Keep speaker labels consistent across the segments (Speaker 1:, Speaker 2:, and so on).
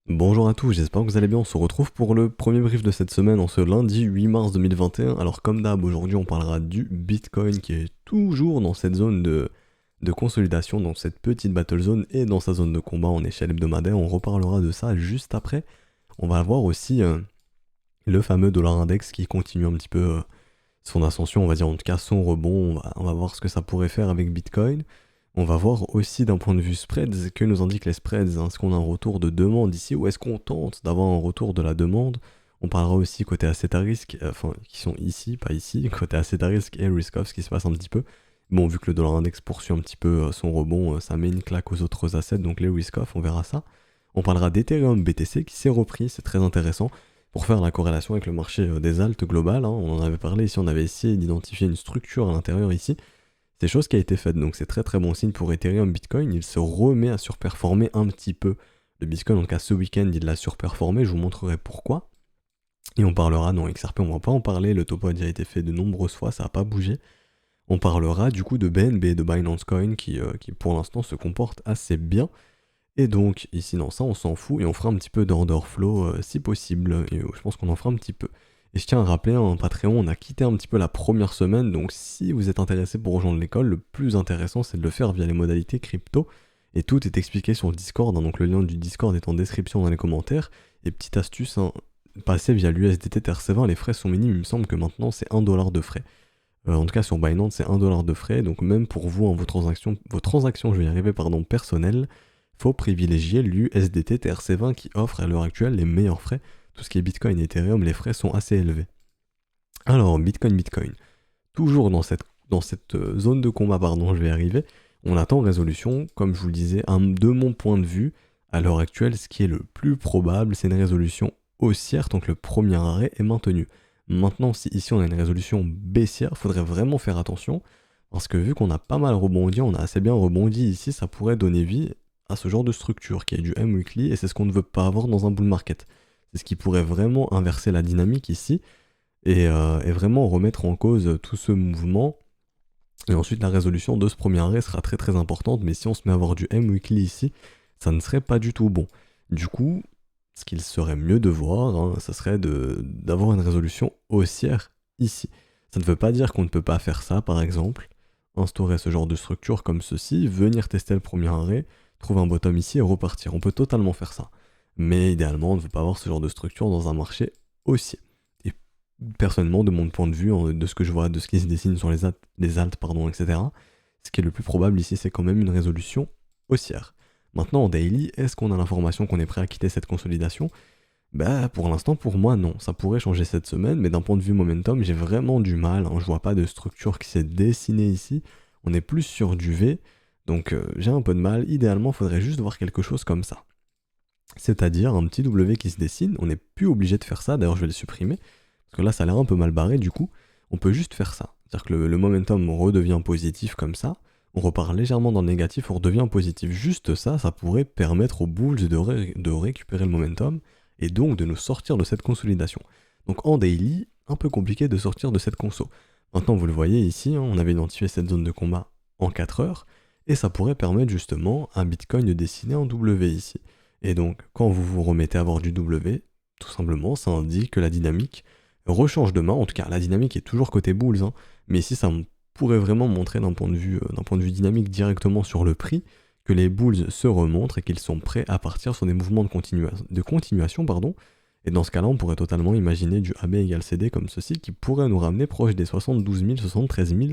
Speaker 1: Bonjour à tous, j'espère que vous allez bien. On se retrouve pour le premier brief de cette semaine en ce lundi 8 mars 2021. Alors comme d'hab, aujourd'hui on parlera du Bitcoin qui est toujours dans cette zone de consolidation, dans cette petite battle zone et dans sa zone de combat en échelle hebdomadaire. On reparlera de ça juste après. On va voir aussi le fameux dollar index qui continue un petit peu son ascension, on va dire en tout cas son rebond. On va voir ce que ça pourrait faire avec Bitcoin. On va voir aussi d'un point de vue spreads, que nous indiquent les spreads, hein. Est-ce qu'on a un retour de demande ici ou est-ce qu'on tente d'avoir un retour de la demande? On parlera aussi côté asset à risque, enfin qui sont ici, pas ici, côté asset à risque et risk off, ce qui se passe un petit peu. Bon, vu que le dollar index poursuit un petit peu son rebond, ça met une claque aux autres assets, donc les risk off, on verra ça. On parlera d'Ethereum BTC qui s'est repris, c'est très intéressant pour faire la corrélation avec le marché des altes global, hein. On en avait parlé ici, on avait essayé d'identifier une structure à l'intérieur ici. C'est chose qui a été faite, donc c'est très très bon signe pour Ethereum Bitcoin. Il se remet à surperformer un petit peu. Le Bitcoin, en tout cas ce week-end, il l'a surperformé, je vous montrerai pourquoi. Et on parlera, non, XRP, on va pas en parler, le topo a déjà été fait de nombreuses fois, ça n'a pas bougé. On parlera du coup de BNB, de Binance Coin, qui pour l'instant se comporte assez bien. Et donc, ici, dans ça, on s'en fout et on fera un petit peu d'order flow si possible. Et je pense qu'on en fera un petit peu. Et je tiens à rappeler, en Patreon, on a quitté un petit peu la première semaine. Donc, si vous êtes intéressé pour rejoindre l'école, le plus intéressant, c'est de le faire via les modalités crypto. Et tout est expliqué sur le Discord. Hein, donc, le lien du Discord est en description dans les commentaires. Et petite astuce, hein, passer via l'USDT TRC20, les frais sont minimes. Il me semble que maintenant, c'est 1$ de frais. En tout cas, sur Binance, c'est 1$ de frais. Donc, même pour vous, vos transactions, je vais y arriver, pardon, personnelles, faut privilégier l'USDT TRC20 qui offre à l'heure actuelle les meilleurs frais. Tout ce qui est Bitcoin et Ethereum, les frais sont assez élevés. Alors, Bitcoin. Toujours dans cette zone de combat, pardon, je vais y arriver. On attend résolution, comme je vous le disais, de mon point de vue, à l'heure actuelle, ce qui est le plus probable, c'est une résolution haussière, donc le premier arrêt est maintenu. Maintenant, si ici on a une résolution baissière, il faudrait vraiment faire attention, parce que vu qu'on a pas mal rebondi, on a assez bien rebondi ici, ça pourrait donner vie à ce genre de structure qui est du M-Weekly, et c'est ce qu'on ne veut pas avoir dans un bull market. C'est ce qui pourrait vraiment inverser la dynamique ici, et vraiment remettre en cause tout ce mouvement. Et ensuite, la résolution de ce premier arrêt sera très très importante, mais si on se met à avoir du M-Weekly ici, ça ne serait pas du tout bon. Du coup, ce qu'il serait mieux de voir, hein, ça serait d'avoir une résolution haussière ici. Ça ne veut pas dire qu'on ne peut pas faire ça, par exemple, instaurer ce genre de structure comme ceci, venir tester le premier arrêt, trouver un bottom ici et repartir. On peut totalement faire ça. Mais idéalement, on ne veut pas avoir ce genre de structure dans un marché haussier. Et personnellement, de mon point de vue, de ce que je vois, de ce qui se dessine sur les alts, pardon, etc., ce qui est le plus probable ici, c'est quand même une résolution haussière. Maintenant, en daily, est-ce qu'on a l'information qu'on est prêt à quitter cette consolidation? Bah, pour l'instant, pour moi, non. Ça pourrait changer cette semaine, mais d'un point de vue momentum, j'ai vraiment du mal, hein. Je vois pas de structure qui s'est dessinée ici. On est plus sur du V, donc j'ai un peu de mal. Idéalement, il faudrait juste voir quelque chose comme ça. C'est-à-dire un petit W qui se dessine. On n'est plus obligé de faire ça, d'ailleurs je vais le supprimer, parce que là ça a l'air un peu mal barré du coup. On peut juste faire ça. C'est-à-dire que le momentum redevient positif comme ça. On repart légèrement dans le négatif, on redevient positif. Juste ça, ça pourrait permettre aux bulls de récupérer le momentum et donc de nous sortir de cette consolidation. Donc en daily, un peu compliqué de sortir de cette conso. Maintenant vous le voyez ici, hein, on avait identifié cette zone de combat en 4 heures et ça pourrait permettre justement à Bitcoin de dessiner en W ici. Et donc quand vous vous remettez à avoir du W, tout simplement ça indique que la dynamique rechange de main. En tout cas la dynamique est toujours côté bulls, hein, mais ici ça pourrait vraiment montrer d'un point de vue dynamique directement sur le prix que les bulls se remontrent et qu'ils sont prêts à partir sur des mouvements de continuation. Et dans ce cas-là, on pourrait totalement imaginer du AB égale CD comme ceci qui pourrait nous ramener proche des 72 000, 73 000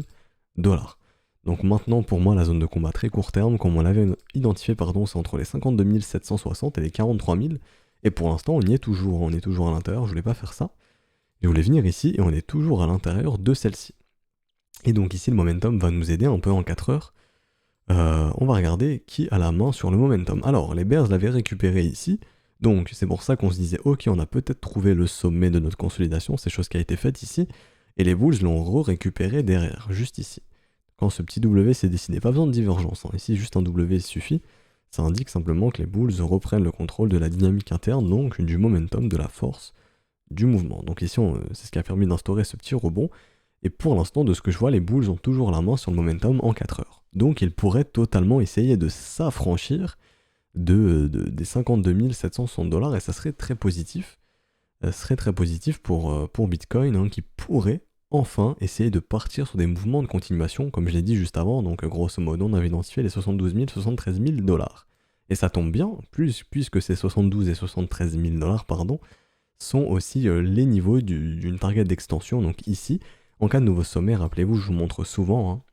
Speaker 1: dollars. Donc maintenant, pour moi, la zone de combat très court terme, comme on l'avait identifié, c'est entre les 52 760 et les 43 000. Et pour l'instant, on y est toujours, on est toujours à l'intérieur, je voulais pas faire ça. Je voulais venir ici et on est toujours à l'intérieur de celle-ci. Et donc ici, le momentum va nous aider un peu en 4 heures. On va regarder qui a la main sur le momentum. Alors, les Bears l'avaient récupéré ici. Donc c'est pour ça qu'on se disait, ok, on a peut-être trouvé le sommet de notre consolidation, c'est chose qui a été faite ici. Et les Bulls l'ont récupéré derrière, juste ici. Quand ce petit W s'est dessiné, pas besoin de divergence, hein. Ici juste un W suffit. Ça indique simplement que les Bulls reprennent le contrôle de la dynamique interne, donc du momentum, de la force, du mouvement. Donc ici, c'est ce qui a permis d'instaurer ce petit rebond. Et pour l'instant, de ce que je vois, les Bulls ont toujours la main sur le momentum en 4 heures. Donc ils pourraient totalement essayer de s'affranchir des 52 760 dollars et ça serait très positif. Ça serait très positif pour Bitcoin qui pourrait enfin essayer de partir sur des mouvements de continuation, comme je l'ai dit juste avant. Donc grosso modo, on avait identifié les 72 000, 73 000 dollars. Et ça tombe bien, puisque ces 72 et 73 000 dollars, pardon, sont aussi les niveaux d'une target d'extension. Donc ici, en cas de nouveau sommet, rappelez-vous, je vous montre souvent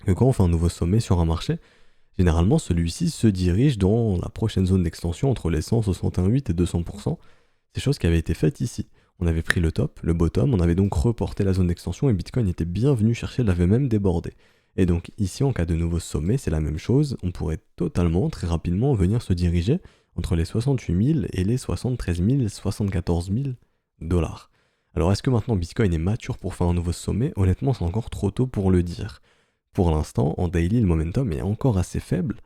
Speaker 1: que quand on fait un nouveau sommet sur un marché, généralement celui-ci se dirige dans la prochaine zone d'extension entre les 168 et 200%. C'est chose qui avait été faite ici. On avait pris le top, le bottom, on avait donc reporté la zone d'extension et Bitcoin était bien venu chercher, l'avait même débordé. Et donc ici, en cas de nouveau sommet, c'est la même chose. On pourrait totalement, très rapidement, venir se diriger entre les 68 000 et les 73 000, 74 000 dollars. Alors est-ce que maintenant Bitcoin est mature pour faire un nouveau sommet? Honnêtement, c'est encore trop tôt pour le dire. Pour l'instant, en daily, le momentum est encore assez faible.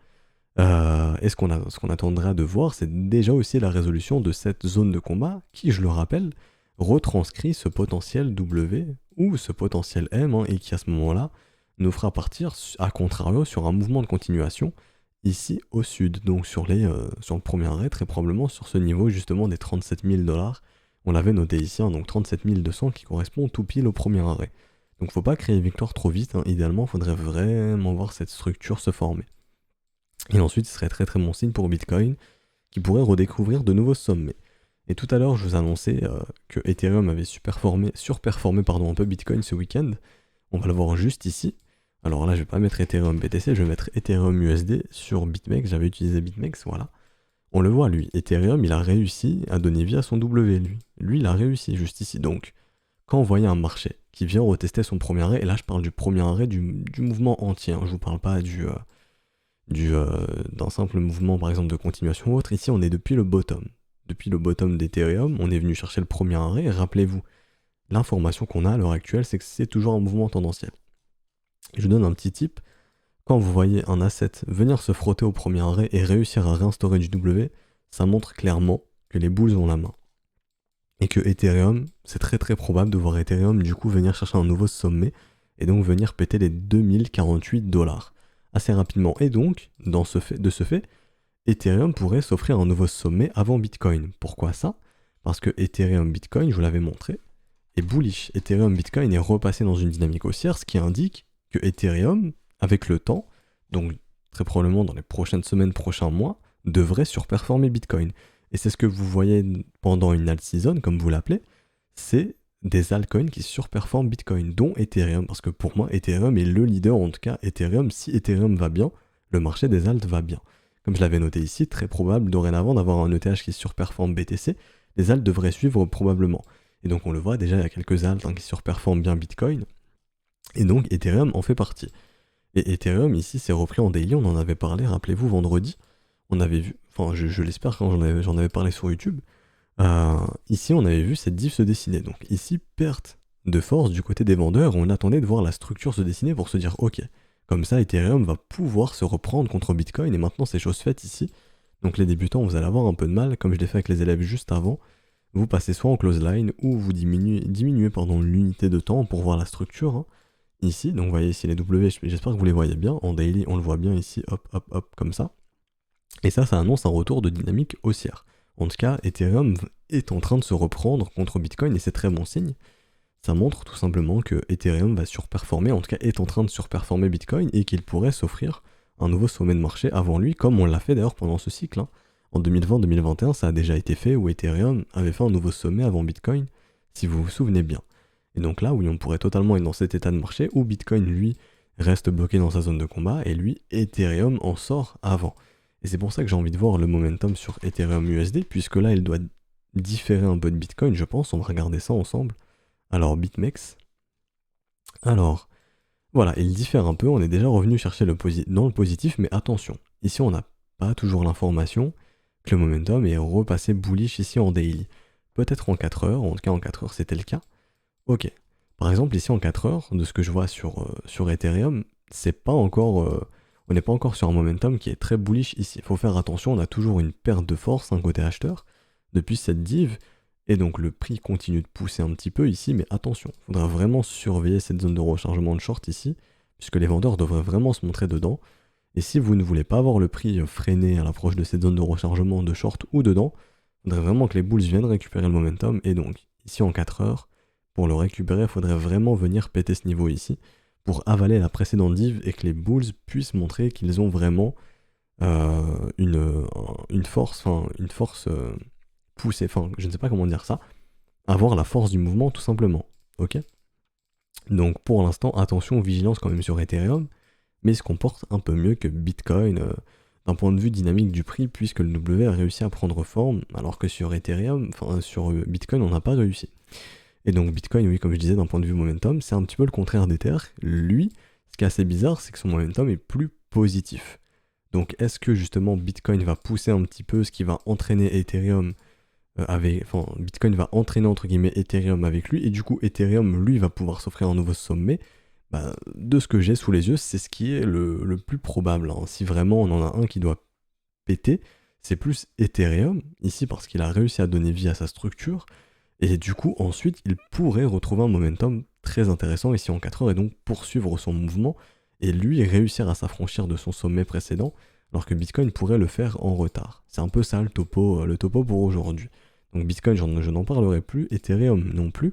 Speaker 1: Et ce qu'on attendra de voir, c'est déjà aussi la résolution de cette zone de combat qui, je le rappelle, retranscrit ce potentiel W ou ce potentiel M et qui à ce moment-là nous fera partir à contrario sur un mouvement de continuation ici au sud, donc sur le premier arrêt, très probablement sur ce niveau justement des 37 000 dollars. On l'avait noté ici, donc 37 200 qui correspond tout pile au premier arrêt. Donc faut pas créer victoire trop vite, idéalement il faudrait vraiment voir cette structure se former. Et ensuite, ce serait très très bon signe pour Bitcoin, qui pourrait redécouvrir de nouveaux sommets. Et tout à l'heure, je vous annonçais que Ethereum avait surperformé un peu Bitcoin ce week-end. On va le voir juste ici. Alors là, je vais pas mettre Ethereum BTC, je vais mettre Ethereum USD sur BitMEX. J'avais utilisé BitMEX, voilà. On le voit, lui. Ethereum, il a réussi à donner vie à son W, lui. Lui, il a réussi juste ici. Donc, quand on voyait un marché qui vient retester son premier arrêt, et là, je parle du premier arrêt du mouvement entier, je vous parle pas d'un simple mouvement par exemple de continuation ou autre. Ici on est depuis le bottom. Depuis le bottom d'Ethereum, on est venu chercher le premier arrêt et rappelez-vous, l'information qu'on a à l'heure actuelle c'est que c'est toujours un mouvement tendanciel. Je vous donne un petit tip, quand vous voyez un asset venir se frotter au premier arrêt et réussir à réinstaurer du W, ça montre clairement que les bulls ont la main. Et que Ethereum, c'est très très probable de voir Ethereum du coup venir chercher un nouveau sommet et donc venir péter les 2048 dollars assez rapidement. Et donc, de ce fait, Ethereum pourrait s'offrir un nouveau sommet avant Bitcoin. Pourquoi ça? Parce que Ethereum Bitcoin, je vous l'avais montré, est bullish. Ethereum Bitcoin est repassé dans une dynamique haussière, ce qui indique que Ethereum, avec le temps, donc très probablement dans les prochaines semaines, prochains mois, devrait surperformer Bitcoin. Et c'est ce que vous voyez pendant une alt season, comme vous l'appelez, c'est des altcoins qui surperforment Bitcoin, dont Ethereum, parce que pour moi, Ethereum est le leader, en tout cas, Ethereum, si Ethereum va bien, le marché des alts va bien. Comme je l'avais noté ici, très probable dorénavant d'avoir un ETH qui surperforme BTC, les alts devraient suivre probablement. Et donc on le voit déjà, il y a quelques alts qui surperforment bien Bitcoin, et donc Ethereum en fait partie. Et Ethereum ici, c'est repris en daily, on en avait parlé, rappelez-vous, vendredi, on avait vu, enfin je l'espère quand j'en avais parlé sur YouTube, ici on avait vu cette div se dessiner, donc ici perte de force du côté des vendeurs, on attendait de voir la structure se dessiner pour se dire ok, comme ça Ethereum va pouvoir se reprendre contre Bitcoin et maintenant c'est chose faite ici, donc les débutants vous allez avoir un peu de mal, comme je l'ai fait avec les élèves juste avant, vous passez soit en close line ou vous diminuez l'unité de temps pour voir la structure, ici, donc vous voyez ici les W, j'espère que vous les voyez bien, en daily on le voit bien ici, hop hop hop comme ça, et ça annonce un retour de dynamique haussière. En tout cas, Ethereum est en train de se reprendre contre Bitcoin et c'est très bon signe. Ça montre tout simplement que Ethereum va surperformer, en tout cas est en train de surperformer Bitcoin et qu'il pourrait s'offrir un nouveau sommet de marché avant lui, comme on l'a fait d'ailleurs pendant ce cycle. En 2020-2021, ça a déjà été fait où Ethereum avait fait un nouveau sommet avant Bitcoin, si vous vous souvenez bien. Et donc là, oui, on pourrait totalement être dans cet état de marché où Bitcoin, lui, reste bloqué dans sa zone de combat et lui, Ethereum en sort avant. Et c'est pour ça que j'ai envie de voir le momentum sur Ethereum USD, puisque là, il doit différer un peu de Bitcoin, je pense. On va regarder ça ensemble. Alors, BitMEX. Alors, voilà, il diffère un peu. On est déjà revenu chercher dans le positif, mais attention. Ici, on n'a pas toujours l'information que le momentum est repassé bullish ici en daily. Peut-être en 4 heures, en tout cas en 4 heures, c'était le cas. Ok. Par exemple, ici en 4 heures, de ce que je vois sur Ethereum, c'est pas encore... on n'est pas encore sur un momentum qui est très bullish ici. Il faut faire attention, on a toujours une perte de force côté acheteur depuis cette div. Et donc le prix continue de pousser un petit peu ici, mais attention, il faudra vraiment surveiller cette zone de rechargement de short ici, puisque les vendeurs devraient vraiment se montrer dedans. Et si vous ne voulez pas voir le prix freiner à l'approche de cette zone de rechargement de short ou dedans, il faudrait vraiment que les bulls viennent récupérer le momentum. Et donc, ici en 4 heures, pour le récupérer, il faudrait vraiment venir péter ce niveau ici pour avaler la précédente div et que les bulls puissent montrer qu'ils ont vraiment une force, poussée, enfin je ne sais pas comment dire ça, avoir la force du mouvement tout simplement, ok. Donc pour l'instant, attention, vigilance quand même sur Ethereum, mais il se comporte un peu mieux que Bitcoin d'un point de vue dynamique du prix, puisque le W a réussi à prendre forme, alors que sur Ethereum, enfin sur Bitcoin, on n'a pas réussi. Et donc Bitcoin, oui, comme je disais, d'un point de vue momentum, c'est un petit peu le contraire d'Ether. Lui, ce qui est assez bizarre, c'est que son momentum est plus positif. Donc est-ce que justement Bitcoin va pousser un petit peu ce qui va entraîner Ethereum Bitcoin va entraîner entre guillemets Ethereum avec lui, et du coup Ethereum lui va pouvoir s'offrir un nouveau sommet. De ce que j'ai sous les yeux, c'est ce qui est le plus probable, hein. Si vraiment on en a un qui doit péter, c'est plus Ethereum, ici parce qu'il a réussi à donner vie à sa structure, et du coup ensuite il pourrait retrouver un momentum très intéressant ici en 4 heures, et donc poursuivre son mouvement, et lui réussir à s'affranchir de son sommet précédent, alors que Bitcoin pourrait le faire en retard. C'est un peu ça le topo pour aujourd'hui. Donc Bitcoin, je n'en parlerai plus, Ethereum non plus,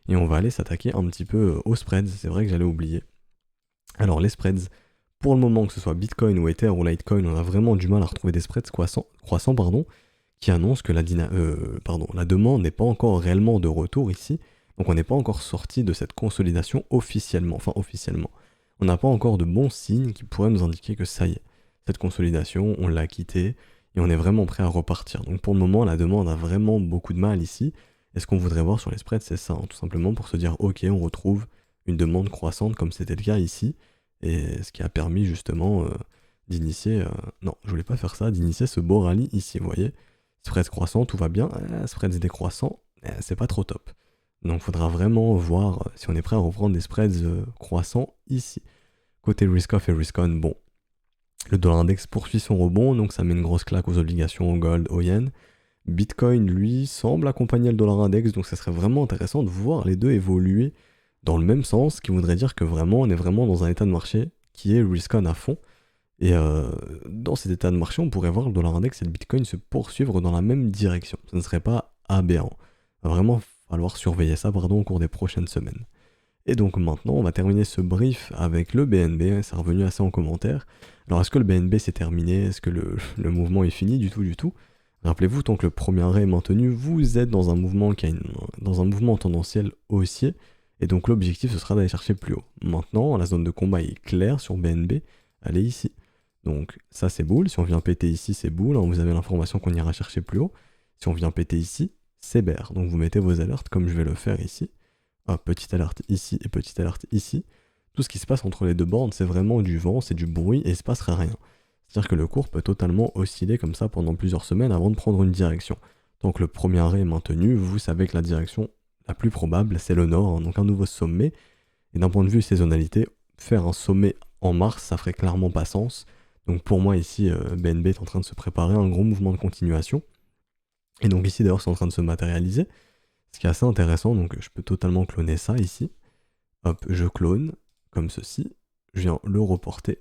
Speaker 1: et on va aller s'attaquer un petit peu aux spreads, c'est vrai que j'allais oublier. Alors les spreads, pour le moment, que ce soit Bitcoin ou Ether ou Litecoin, on a vraiment du mal à retrouver des spreads croissants, qui annoncent que la demande n'est pas encore réellement de retour ici, donc on n'est pas encore sorti de cette consolidation officiellement. On n'a pas encore de bons signes qui pourraient nous indiquer que ça y est, cette consolidation, on l'a quittée, et on est vraiment prêt à repartir. Donc pour le moment, la demande a vraiment beaucoup de mal ici, et ce qu'on voudrait voir sur les spreads, c'est ça, hein, tout simplement pour se dire, ok, on retrouve une demande croissante comme c'était le cas ici, et ce qui a permis justement d'initier, non, je voulais pas faire ça, d'initier ce beau rallye ici, vous voyez. Spreads croissants, tout va bien, spreads décroissants, c'est pas trop top. Donc faudra vraiment voir si on est prêt à reprendre des spreads croissants ici. Côté risk-off et risk-on, bon, le dollar index poursuit son rebond, donc ça met une grosse claque aux obligations, au gold, au yen. Bitcoin, lui, semble accompagner le dollar index, donc ça serait vraiment intéressant de voir les deux évoluer dans le même sens, ce qui voudrait dire que vraiment, on est vraiment dans un état de marché qui est risk-on à fond. Et dans cet état de marché, on pourrait voir le dollar index et le Bitcoin se poursuivre dans la même direction. Ce ne serait pas aberrant. Il va vraiment falloir surveiller ça au cours des prochaines semaines. Et donc maintenant, on va terminer ce brief avec le BNB, c'est revenu assez en commentaire. Alors est-ce que le BNB c'est terminé? Est-ce que le mouvement est fini? Du tout. Rappelez-vous, tant que le premier arrêt est maintenu, vous êtes dans un mouvement dans un mouvement tendanciel haussier, et donc l'objectif ce sera d'aller chercher plus haut. Maintenant, la zone de combat est claire sur BNB, elle est ici. Donc ça c'est bull, si on vient péter ici c'est bull, hein, vous avez l'information qu'on ira chercher plus haut. Si on vient péter ici, c'est bear. Donc vous mettez vos alertes comme je vais le faire ici. Petite alerte ici et petite alerte ici. Tout ce qui se passe entre les deux bornes, c'est vraiment du vent, c'est du bruit et il se passera rien. C'est-à-dire que le cours peut totalement osciller comme ça pendant plusieurs semaines avant de prendre une direction. Tant que le premier arrêt est maintenu, vous savez que la direction la plus probable, c'est le nord, hein, donc un nouveau sommet. Et d'un point de vue saisonnalité, faire un sommet en mars, ça ferait clairement pas sens. Donc pour moi ici, BNB est en train de se préparer à un gros mouvement de continuation. Et donc ici d'ailleurs c'est en train de se matérialiser. Ce qui est assez intéressant, donc je peux totalement cloner ça ici. Hop, je clone, comme ceci. Je viens le reporter.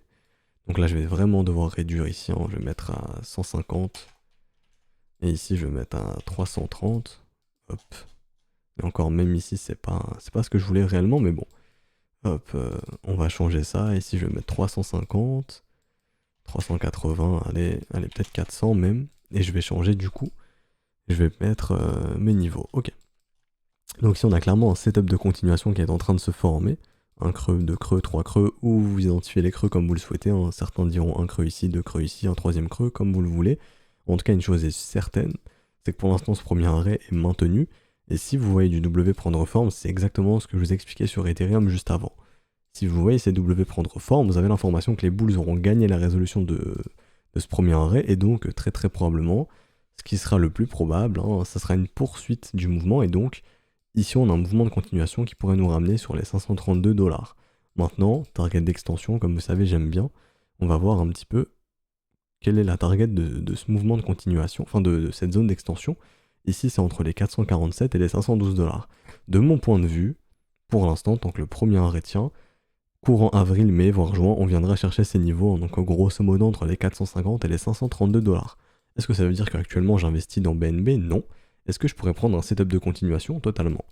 Speaker 1: Donc là je vais vraiment devoir réduire ici, hein. Je vais mettre à 150. Et ici je vais mettre à 330. Hop. Et encore même ici c'est pas ce que je voulais réellement, mais bon. Hop, on va changer ça. Ici je vais mettre 350. 380, allez peut-être 400 même. Et je vais changer du coup. Je vais mettre mes niveaux. Ok. Donc ici on a clairement un setup de continuation qui est en train de se former. Un creux, deux creux, trois creux, ou vous identifiez les creux comme vous le souhaitez, hein. Certains diront un creux ici, deux creux ici, un troisième creux, comme vous le voulez. En tout cas une chose est certaine, c'est que pour l'instant ce premier arrêt est maintenu, et si vous voyez du W prendre forme, c'est exactement ce que je vous expliquais sur Ethereum juste avant. Si vous voyez ces W prendre forme, vous avez l'information que les bulls auront gagné la résolution de ce premier arrêt, et donc très probablement, ce qui sera le plus probable, hein, ça sera une poursuite du mouvement, et donc ici on a un mouvement de continuation qui pourrait nous ramener sur les 532 $. Maintenant, target d'extension, comme vous savez j'aime bien, on va voir un petit peu quelle est la target de ce mouvement de continuation, enfin de cette zone d'extension. Ici c'est entre les 447 et les 512 $. De mon point de vue, pour l'instant, tant que le premier arrêt tient, courant avril, mai, voire juin, on viendra chercher ces niveaux, hein, donc grosso modo entre les 450 et les 532 $. Est-ce que ça veut dire qu'actuellement j'investis dans BNB? Non. Est-ce que je pourrais prendre un setup de continuation? Totalement.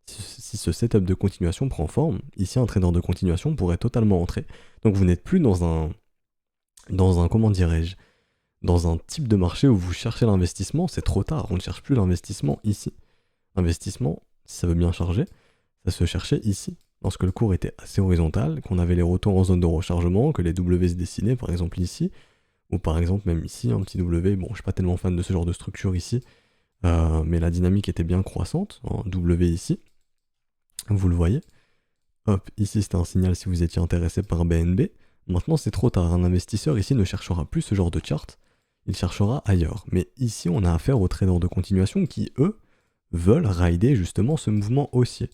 Speaker 1: Si ce setup de continuation prend forme, ici un trader de continuation pourrait totalement entrer. Donc vous n'êtes plus dans un comment dirais-je, dans un type de marché où vous cherchez l'investissement, c'est trop tard, on ne cherche plus l'investissement ici. Investissement, si ça veut bien charger, ça se cherchait ici, lorsque le cours était assez horizontal, qu'on avait les retours en zone de rechargement, que les W se dessinaient par exemple ici, ou par exemple même ici, un petit W, bon je suis pas tellement fan de ce genre de structure ici, mais la dynamique était bien croissante, en W ici, vous le voyez. Hop, ici c'était un signal si vous étiez intéressé par BNB. Maintenant c'est trop tard, un investisseur ici ne cherchera plus ce genre de chart, il cherchera ailleurs. Mais ici on a affaire aux traders de continuation qui, eux, veulent rider justement ce mouvement haussier.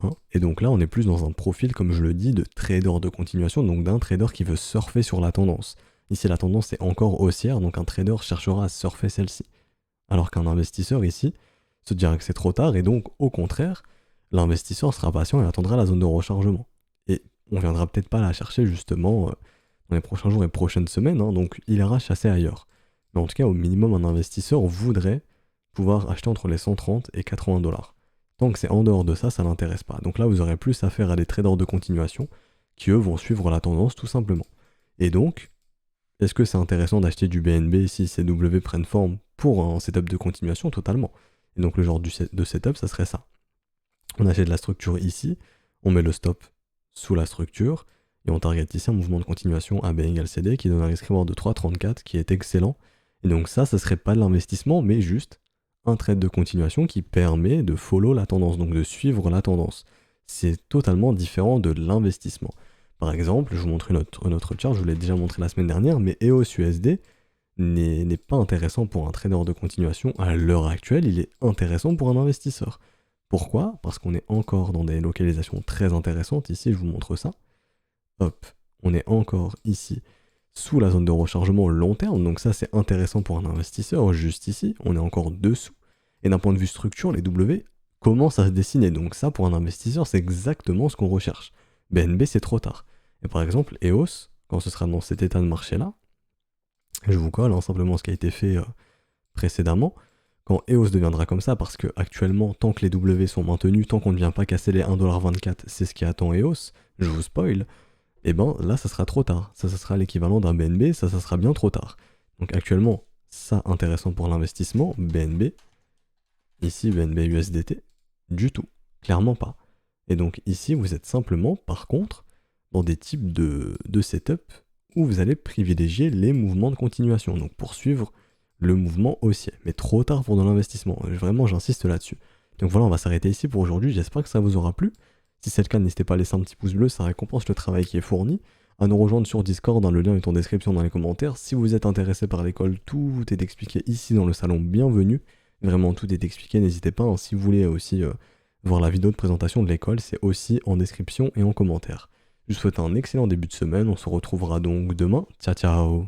Speaker 1: Hein, et donc là on est plus dans un profil, comme je le dis, de trader de continuation, donc d'un trader qui veut surfer sur la tendance. Ici la tendance est encore haussière, donc un trader cherchera à surfer celle-ci. Alors qu'un investisseur ici se dira que c'est trop tard, et donc au contraire, l'investisseur sera patient et attendra la zone de rechargement. Et on viendra peut-être pas la chercher justement dans les prochains jours et prochaines semaines, hein, donc il ira chasser ailleurs. Mais en tout cas, au minimum, un investisseur voudrait pouvoir acheter entre les 130 et 80 $. Tant que c'est en dehors de ça, ça l'intéresse pas. Donc là, vous aurez plus affaire à des traders de continuation qui, eux, vont suivre la tendance tout simplement. Et donc, est-ce que c'est intéressant d'acheter du BNB si ces W prennent forme pour un setup de continuation? Totalement. Et donc le genre de setup, ça serait ça. On achète la structure ici, on met le stop sous la structure, et on target ici un mouvement de continuation AB égale CD qui donne un risque reward de 3,34 qui est excellent. Et donc ça serait pas de l'investissement, mais juste un trade de continuation qui permet de follow la tendance, donc de suivre la tendance. C'est totalement différent de l'investissement. Par exemple, je vous montre notre chart, je vous l'ai déjà montré la semaine dernière, mais EOS USD n'est pas intéressant pour un trader de continuation à l'heure actuelle, il est intéressant pour un investisseur. Pourquoi? Parce qu'on est encore dans des localisations très intéressantes. Ici, je vous montre ça. Hop, on est encore ici, sous la zone de rechargement long terme. Donc ça, c'est intéressant pour un investisseur. Juste ici, on est encore dessous. Et d'un point de vue structure, les W commencent à se dessiner. Donc ça, pour un investisseur, c'est exactement ce qu'on recherche. BNB, c'est trop tard. Et par exemple, EOS, quand ce sera dans cet état de marché-là, je vous colle simplement ce qui a été fait précédemment, quand EOS deviendra comme ça, parce que actuellement, tant que les W sont maintenus, tant qu'on ne vient pas casser les 1,24$, c'est ce qui attend EOS, je vous spoil, et ben là, ça sera trop tard. Ça sera l'équivalent d'un BNB, ça sera bien trop tard. Donc actuellement, ça intéressant pour l'investissement, BNB, ici BNB USDT, du tout, clairement pas. Et donc ici, vous êtes simplement, par contre, dans des types de setup où vous allez privilégier les mouvements de continuation, donc poursuivre le mouvement haussier, mais trop tard pour de l'investissement. Vraiment, j'insiste là-dessus. Donc voilà, on va s'arrêter ici pour aujourd'hui. J'espère que ça vous aura plu. Si c'est le cas, n'hésitez pas à laisser un petit pouce bleu, ça récompense le travail qui est fourni. À nous rejoindre sur Discord, hein, le lien est en description dans les commentaires. Si vous êtes intéressé par l'école, tout est expliqué ici dans le salon. Bienvenue. Vraiment, tout est expliqué. N'hésitez pas. Hein, si vous voulez aussi voir la vidéo de présentation de l'école, c'est aussi en description et en commentaire. Je vous souhaite un excellent début de semaine. On se retrouvera donc demain. Ciao, ciao.